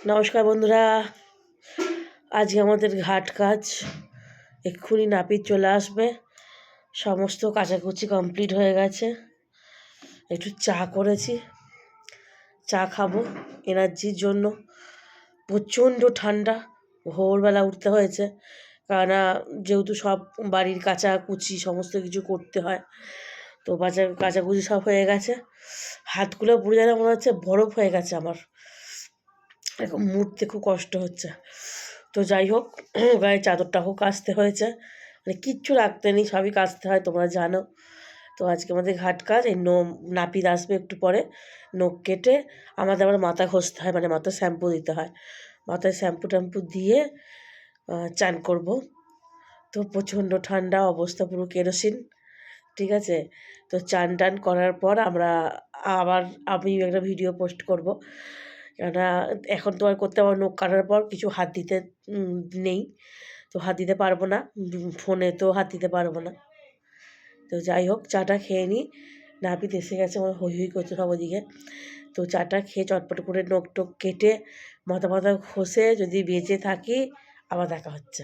নমস্কার বন্ধুরা, আজকে আমাদের ঘাট কাজ। এক্ষুনি নাপিত চলে আসবে। সমস্ত কাচাকুচি কমপ্লিট হয়ে গেছে। একটু চা করেছি, চা খাবো এনার্জির জন্য। প্রচণ্ড ঠান্ডা, ভোরবেলা উঠতে হয়েছে, কারণ যেহেতু সব বাড়ির কাচাকুচি সমস্ত কিছু করতে হয়। তো কাচাকুচি সব হয়ে গেছে। হাতগুলো পুরো যেন মনে হচ্ছে বরফ হয়ে গেছে আমার, এরকম মুড়তে খুব কষ্ট হচ্ছে। তো যাই হোক, গায়ে চাদরটাও কাচতে হয়েছে, মানে কিচ্ছু রাখতে নেই, সবই কাচতে হয়, তোমরা জানো। তো আজকে আমাদের ঘাট কাজ। এই নাপিত আসবে একটু পরে। নখ কেটে আমাদের আবার মাথা ঘষতে হয়, মানে মাথায় শ্যাম্পু দিতে হয়। মাথায় শ্যাম্পু ট্যাম্পু দিয়ে চান করব। তো প্রচণ্ড ঠান্ডা, অবস্থা পুরো কেরোসিন, ঠিক আছে। তো চান টান করার পর আমি একটা ভিডিও পোস্ট করব, কেননা এখন তো আর করতে পারবো, নখ কাটার পর কিছু হাত দিতে নেই, তো হাত দিতে পারবো না, ফোনে তো হাত দিতে পারবো না। তো যাই হোক, চাটা খেয়ে নিই। নাপিত এসে গেছে, আমার হই হই করছে সব ওদিকে। তো চাটা খেয়ে চটপট করে নখ টখ কেটে মাথা ঘষে যদি বেঁচে থাকি আবার দেখা হচ্ছে।